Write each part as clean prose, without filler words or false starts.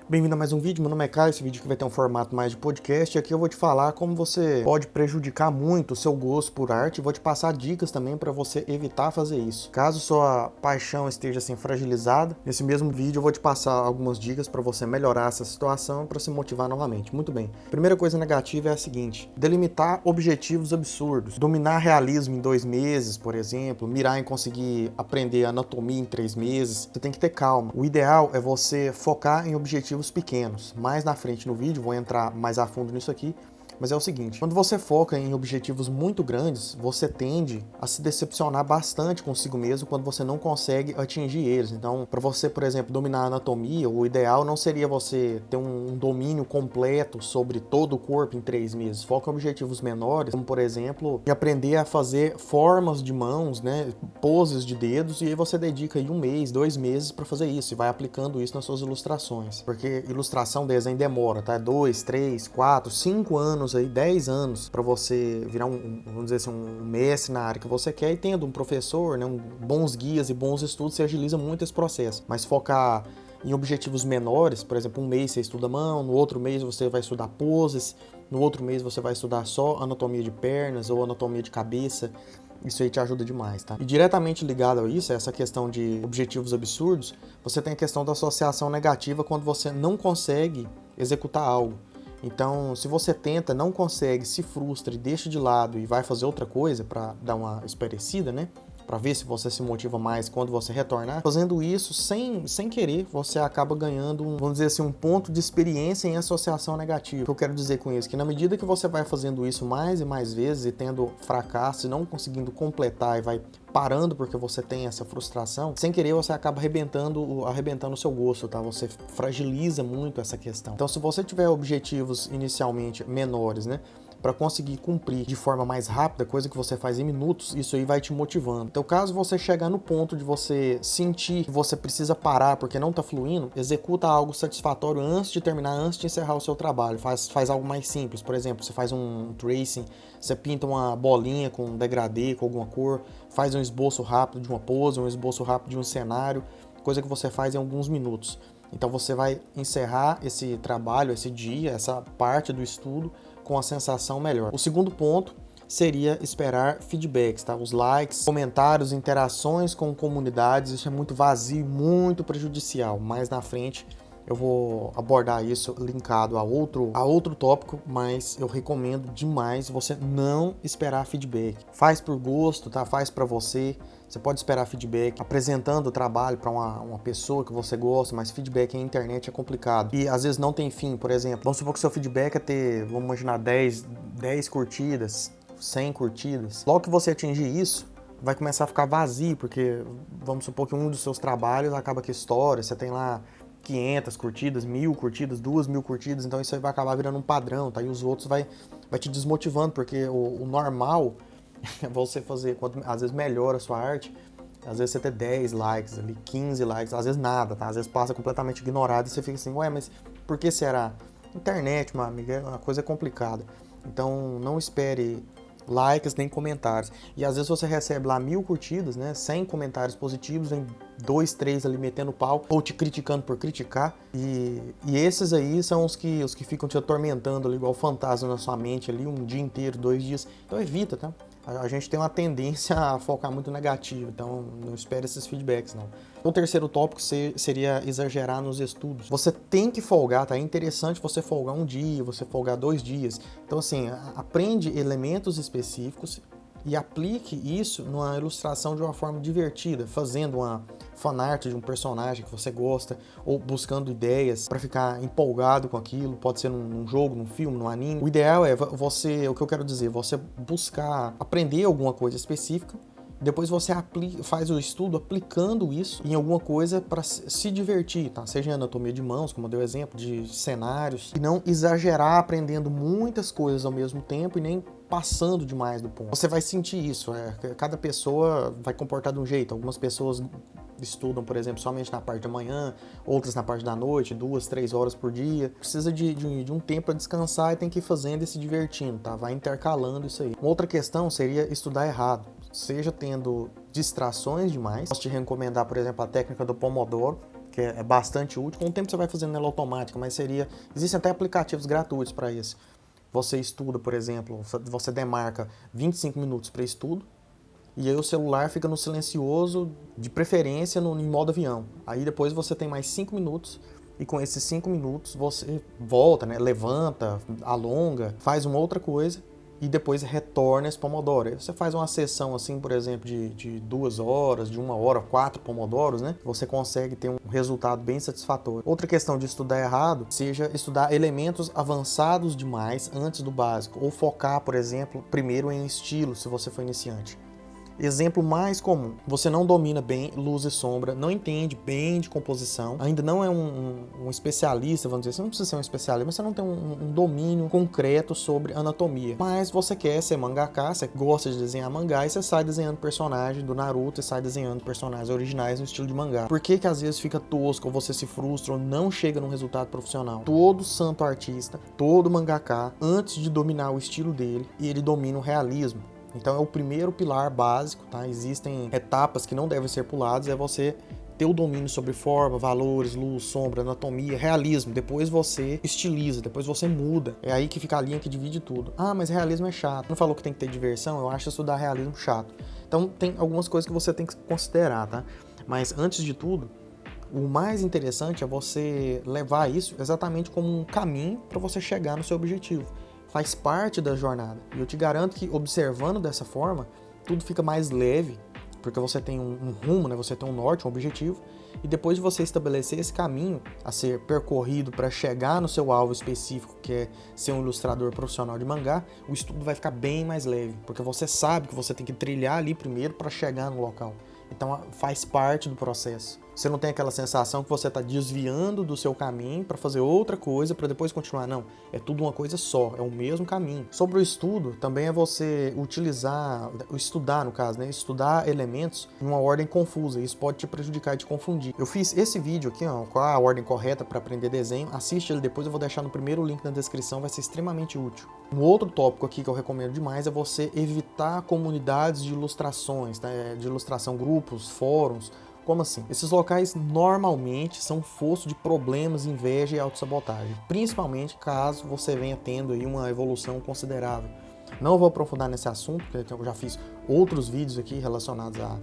Bem-vindo a mais um vídeo, meu nome é Caio, esse vídeo aqui vai ter um formato mais de podcast e aqui eu vou te falar como você pode prejudicar muito o seu gosto por arte e vou te passar dicas também para você evitar fazer isso. Caso sua paixão esteja assim fragilizada, nesse mesmo vídeo eu vou te passar algumas dicas para você melhorar essa situação e para se motivar novamente. Muito bem. Primeira coisa negativa é a seguinte: delimitar objetivos absurdos, dominar realismo em 2 meses, por exemplo, mirar em conseguir aprender anatomia em 3 meses. Você tem que ter calma. O ideal é você focar em objetivos pequenos. Mais na frente no vídeo, vou entrar mais a fundo nisso aqui, mas é o seguinte: quando você foca em objetivos muito grandes, você tende a se decepcionar bastante consigo mesmo quando você não consegue atingir eles. Então, para você, por exemplo, dominar a anatomia, o ideal não seria você ter um domínio completo sobre todo o corpo em 3 meses. Foca em objetivos menores, como por exemplo, aprender a fazer formas de mãos, né, poses de dedos, e aí você dedica aí 1 mês, 2 meses para fazer isso e vai aplicando isso nas suas ilustrações. Porque ilustração, desenho demora, tá? 2, 3, 4, 5 anos aí, 10 anos para você virar vamos dizer assim, um mestre na área que você quer, e tendo um professor, né, bons guias e bons estudos, você agiliza muito esse processo. Mas focar em objetivos menores, por exemplo, 1 mês você estuda mão, no outro mês você vai estudar poses, no outro mês você vai estudar só anatomia de pernas ou anatomia de cabeça. Isso aí te ajuda demais, tá? E diretamente ligado a isso, essa questão de objetivos absurdos, você tem a questão da associação negativa quando você não consegue executar algo. Então, se você tenta, não consegue, se frustra e deixa de lado e vai fazer outra coisa para dar uma espairecida, né? Para ver se você se motiva mais quando você retornar. Fazendo isso sem querer, você acaba ganhando vamos dizer assim, um ponto de experiência em associação negativa. O que eu quero dizer com isso? Que na medida que você vai fazendo isso mais e mais vezes e tendo fracasso e não conseguindo completar e vai parando porque você tem essa frustração, sem querer você acaba arrebentando o seu gosto, tá? Você fragiliza muito essa questão. Então, se você tiver objetivos inicialmente menores, né, para conseguir cumprir de forma mais rápida, coisa que você faz em minutos, isso aí vai te motivando. Então, caso você chegar no ponto de você sentir que você precisa parar porque não tá fluindo, executa algo satisfatório antes de terminar, antes de encerrar o seu trabalho. Faz algo mais simples. Por exemplo, você faz um tracing, você pinta uma bolinha com um degradê, com alguma cor, faz um esboço rápido de uma pose, um esboço rápido de um cenário, coisa que você faz em alguns minutos. Então você vai encerrar esse trabalho, esse dia, essa parte do estudo com a sensação melhor. O segundo ponto seria esperar feedbacks, tá? Os likes, comentários, interações com comunidades, isso é muito vazio, muito prejudicial. Mais na frente eu vou abordar isso linkado a outro tópico, mas eu recomendo demais você não esperar feedback. Faz por gosto, tá? Faz para você. Você pode esperar feedback apresentando o trabalho para uma pessoa que você gosta, mas feedback na internet é complicado. E às vezes não tem fim, por exemplo. Vamos supor que o seu feedback é ter, vamos imaginar, 10 curtidas, 100 curtidas. Logo que você atingir isso, vai começar a ficar vazio, porque vamos supor que um dos seus trabalhos acaba que estoura, você tem lá 500 curtidas, 1000 curtidas, 2000 curtidas, então isso aí vai acabar virando um padrão, tá? E os outros vai te desmotivando, porque o normal é você fazer, quanto às vezes melhora a sua arte, às vezes você ter 10 likes ali, 15 likes, às vezes nada, tá? Às vezes passa completamente ignorado e você fica assim, ué, mas por que será? Internet, meu amigo, a coisa é complicada. Então não espere likes nem comentários. E às vezes você recebe lá 1000 curtidas, né? 100 comentários positivos, vem 2, 3 ali metendo pau ou te criticando por criticar. E esses aí são os que ficam te atormentando ali, igual fantasma na sua mente ali, um dia inteiro, 2 dias. Então evita, tá? A gente tem uma tendência a focar muito negativo, então não espere esses feedbacks, não. O terceiro tópico seria exagerar nos estudos. Você tem que folgar, tá? É interessante você folgar 1 dia, você folgar 2 dias. Então, assim, aprende elementos específicos e aplique isso numa ilustração de uma forma divertida, fazendo uma fanart de um personagem que você gosta, ou buscando ideias para ficar empolgado com aquilo, pode ser num jogo, num filme, num anime. O ideal é você, o que eu quero dizer, você buscar aprender alguma coisa específica, depois você faz o estudo aplicando isso em alguma coisa para se divertir, tá? Seja em anatomia de mãos, como eu dei o exemplo, de cenários, e não exagerar aprendendo muitas coisas ao mesmo tempo e nem passando demais do ponto. Você vai sentir isso, cada pessoa vai comportar de um jeito. Algumas pessoas estudam, por exemplo, somente na parte da manhã, outras na parte da noite, 2, 3 horas por dia. Precisa de um tempo para descansar e tem que ir fazendo e se divertindo, tá? Vai intercalando isso aí. Uma outra questão seria estudar errado, seja tendo distrações demais. Posso te recomendar, por exemplo, a técnica do Pomodoro, que é bastante útil. Com o tempo você vai fazendo ela automática, mas existem até aplicativos gratuitos para isso. Você estuda, por exemplo, você demarca 25 minutos para estudo, e aí o celular fica no silencioso, de preferência em modo avião. Aí depois você tem mais 5 minutos, e com esses 5 minutos você volta, né? Levanta, alonga, faz uma outra coisa, e depois retorna esse Pomodoro. Aí você faz uma sessão assim, por exemplo, de 2 horas, de 1 hora, 4 Pomodoros, né? Você consegue ter um resultado bem satisfatório. Outra questão de estudar errado, seja estudar elementos avançados demais antes do básico, ou focar, por exemplo, primeiro em estilo, se você for iniciante. Exemplo mais comum, você não domina bem luz e sombra, não entende bem de composição, ainda não é um especialista, vamos dizer assim, não precisa ser um especialista, mas você não tem um domínio concreto sobre anatomia. Mas você quer ser mangaka, você gosta de desenhar mangá e você sai desenhando personagens do Naruto e sai desenhando personagens originais no estilo de mangá. Por que às vezes fica tosco, ou você se frustra, ou não chega num resultado profissional? Todo santo artista, todo mangaka, antes de dominar o estilo dele, ele domina o realismo. Então é o primeiro pilar básico, tá? Existem etapas que não devem ser puladas, é você ter o domínio sobre forma, valores, luz, sombra, anatomia, realismo. Depois você estiliza, depois você muda. É aí que fica a linha que divide tudo. Ah, mas realismo é chato. Não falou que tem que ter diversão? Eu acho estudar realismo chato. Então tem algumas coisas que você tem que considerar, tá? Mas antes de tudo, o mais interessante é você levar isso exatamente como um caminho para você chegar no seu objetivo. Faz parte da jornada. E eu te garanto que observando dessa forma, tudo fica mais leve, porque você tem um rumo, né? Você tem um norte, um objetivo, e depois de você estabelecer esse caminho a ser percorrido para chegar no seu alvo específico, que é ser um ilustrador profissional de mangá, o estudo vai ficar bem mais leve, porque você sabe que você tem que trilhar ali primeiro para chegar no local. Então faz parte do processo. Você não tem aquela sensação que você está desviando do seu caminho para fazer outra coisa para depois continuar. Não, é tudo uma coisa só, é o mesmo caminho. Sobre o estudo, também é você estudar no caso, né? Estudar elementos em uma ordem confusa. Isso pode te prejudicar e te confundir. Eu fiz esse vídeo aqui, ó, qual a ordem correta para aprender desenho. Assiste ele depois, eu vou deixar no primeiro link na descrição, vai ser extremamente útil. Um outro tópico aqui que eu recomendo demais é você evitar comunidades de ilustrações, né? De ilustração, grupos, fóruns. Como assim? Esses locais normalmente são fosso de problemas, inveja e autossabotagem, principalmente caso você venha tendo aí uma evolução considerável. Não vou aprofundar nesse assunto, porque eu já fiz outros vídeos aqui relacionados a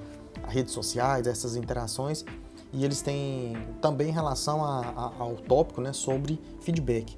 redes sociais, a essas interações, e eles têm também relação ao tópico, né, sobre feedback.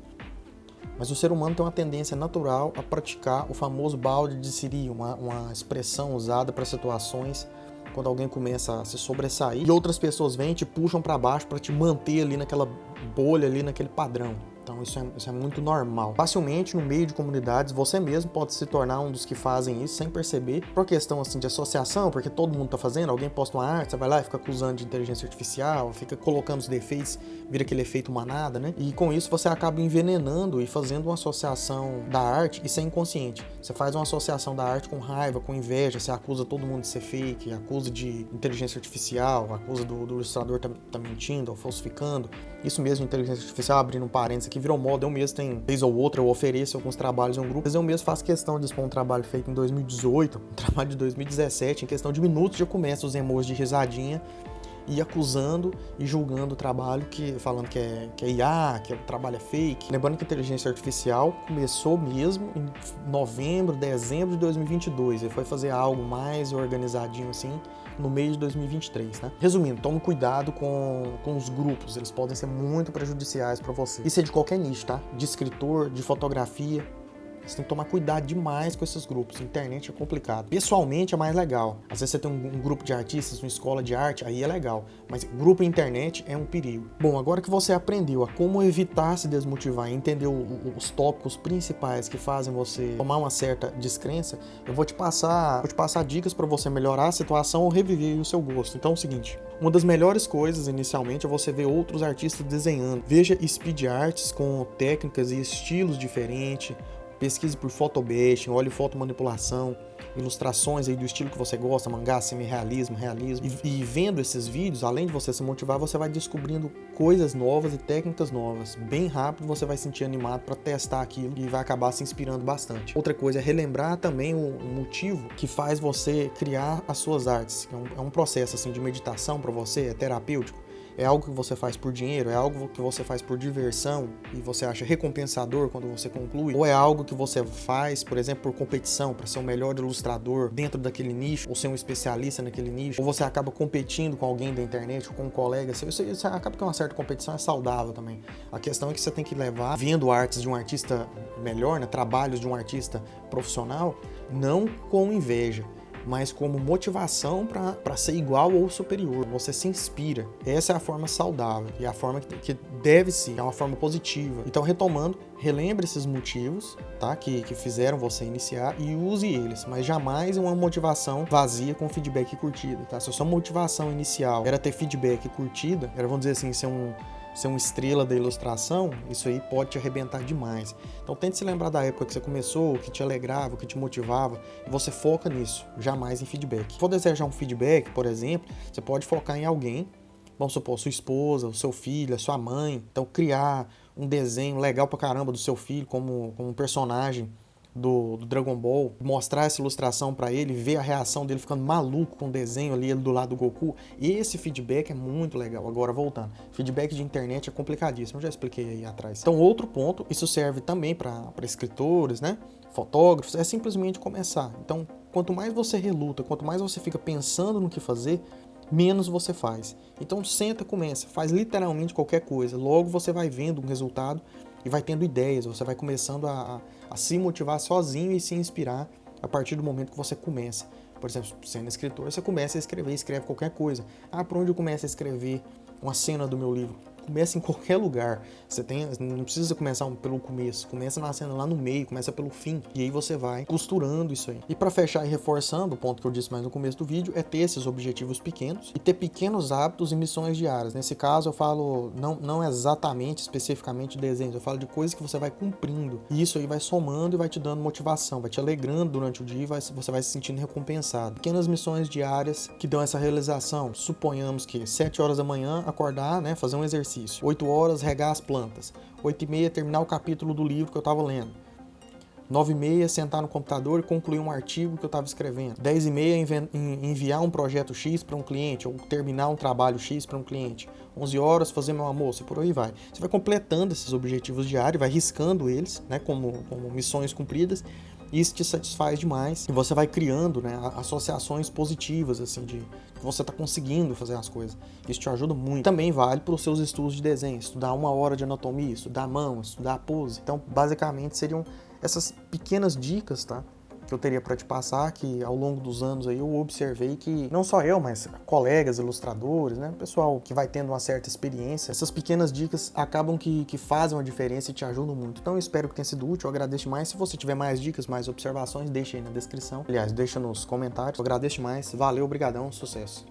Mas o ser humano tem uma tendência natural a praticar o famoso balde de siri, uma expressão usada para situações quando alguém começa a se sobressair e outras pessoas vêm e te puxam para baixo para te manter ali naquela bolha, ali naquele padrão. Então isso é muito normal. Facilmente, no meio de comunidades, você mesmo pode se tornar um dos que fazem isso sem perceber, por questão assim de associação, porque todo mundo tá fazendo, alguém posta uma arte, você vai lá e fica acusando de inteligência artificial, fica colocando os defeitos, vira aquele efeito manada, né? E com isso você acaba envenenando e fazendo uma associação da arte, isso é inconsciente. Você faz uma associação da arte com raiva, com inveja, você acusa todo mundo de ser fake, acusa de inteligência artificial, acusa do ilustrador tá mentindo ou falsificando. Isso mesmo, inteligência artificial, abrindo um parênteses aqui, virou moda. Eu mesmo tenho vez ou outra, eu ofereço alguns trabalhos em um grupo, mas eu mesmo faço questão de expor um trabalho feito em 2018, um trabalho de 2017, em questão de minutos já começa os emojis de risadinha e acusando e julgando o trabalho, falando que é IA, que o trabalho é fake. Lembrando que a inteligência artificial começou mesmo em novembro, dezembro de 2022, e foi fazer algo mais organizadinho assim no mês de 2023, né? Resumindo, tome cuidado com os grupos, eles podem ser muito prejudiciais para você. Isso é de qualquer nicho, tá? De escritor, de fotografia. Você tem que tomar cuidado demais com esses grupos. Internet é complicado. Pessoalmente é mais legal. Às vezes você tem um grupo de artistas, uma escola de arte, aí é legal. Mas grupo internet é um perigo. Bom, agora que você aprendeu a como evitar se desmotivar e entendeu os tópicos principais que fazem você tomar uma certa descrença, eu vou te passar dicas para você melhorar a situação ou reviver o seu gosto. Então é o seguinte, uma das melhores coisas inicialmente é você ver outros artistas desenhando. Veja speed arts com técnicas e estilos diferentes. Pesquise por photobashing, olhe fotomanipulação, ilustrações aí do estilo que você gosta, mangá, semi-realismo, realismo. E vendo esses vídeos, além de você se motivar, você vai descobrindo coisas novas e técnicas novas. Bem rápido você vai se sentir animado para testar aquilo e vai acabar se inspirando bastante. Outra coisa é relembrar também o motivo que faz você criar as suas artes. É um processo assim de meditação para você, é terapêutico. É algo que você faz por dinheiro? É algo que você faz por diversão e você acha recompensador quando você conclui? Ou é algo que você faz, por exemplo, por competição, para ser o melhor ilustrador dentro daquele nicho, ou ser um especialista naquele nicho? Ou você acaba competindo com alguém da internet, ou com um colega? Você acaba que uma certa competição é saudável também. A questão é que você tem que levar, vendo artes de um artista melhor, né, trabalhos de um artista profissional, não com inveja, mas como motivação para ser igual ou superior. Você se inspira. Essa é a forma saudável e a forma que deve ser, é uma forma positiva. Então, retomando, relembre esses motivos, tá? Que fizeram você iniciar e use eles, mas jamais uma motivação vazia com feedback e curtida, tá? Se a sua motivação inicial era ter feedback e curtida, era, vamos dizer assim, ser uma estrela da ilustração, isso aí pode te arrebentar demais. Então tente se lembrar da época que você começou, o que te alegrava, o que te motivava, e você foca nisso, jamais em feedback. Se for desejar um feedback, por exemplo, você pode focar em alguém, vamos supor, sua esposa, o seu filho, a sua mãe. Então criar um desenho legal pra caramba do seu filho como um personagem do Dragon Ball, mostrar essa ilustração para ele, ver a reação dele ficando maluco com o desenho ali, ele do lado do Goku. E esse feedback é muito legal. Agora, voltando, feedback de internet é complicadíssimo, eu já expliquei aí atrás. Então, outro ponto, isso serve também para escritores, né? Fotógrafos, é simplesmente começar. Então, quanto mais você reluta, quanto mais você fica pensando no que fazer, menos você faz. Então, senta, começa, faz literalmente qualquer coisa. Logo você vai vendo um resultado e vai tendo ideias, você vai começando a se motivar sozinho e se inspirar a partir do momento que você começa. Por exemplo, sendo escritor, você começa a escrever, escreve qualquer coisa. Por onde eu começo a escrever uma cena do meu livro? Começa em qualquer lugar. Não precisa começar pelo começo, começa na cena lá no meio, começa pelo fim, e aí você vai costurando isso aí. E para fechar e reforçando, o ponto que eu disse mais no começo do vídeo, é ter esses objetivos pequenos e ter pequenos hábitos e missões diárias. Nesse caso eu falo não exatamente, especificamente desenhos, eu falo de coisas que você vai cumprindo, e isso aí vai somando e vai te dando motivação, vai te alegrando durante o dia e você vai se sentindo recompensado. Pequenas missões diárias que dão essa realização. Suponhamos que 7 horas da manhã acordar, né, fazer um exercício. 8 horas regar as plantas. 8h30 terminar o capítulo do livro que eu estava lendo. 9h30 sentar no computador e concluir um artigo que eu estava escrevendo. 10h30 enviar um projeto X para um cliente ou terminar um trabalho X para um cliente. 11 horas fazer meu almoço e por aí vai. Você vai completando esses objetivos diários, vai riscando eles, né, como missões cumpridas. Isso te satisfaz demais e você vai criando, né, associações positivas, assim, de que você está conseguindo fazer as coisas. Isso te ajuda muito. Também vale para os seus estudos de desenho, estudar 1 hora de anatomia, estudar a mão, estudar a pose. Então, basicamente, seriam essas pequenas dicas, tá, que eu teria para te passar, que ao longo dos anos aí eu observei que, não só eu, mas colegas ilustradores, né, pessoal que vai tendo uma certa experiência, essas pequenas dicas acabam que fazem uma diferença e te ajudam muito. Então eu espero que tenha sido útil, eu agradeço mais. Se você tiver mais dicas, mais observações, deixa aí na descrição. Aliás, deixa nos comentários. Eu agradeço mais. Valeu, obrigadão, sucesso.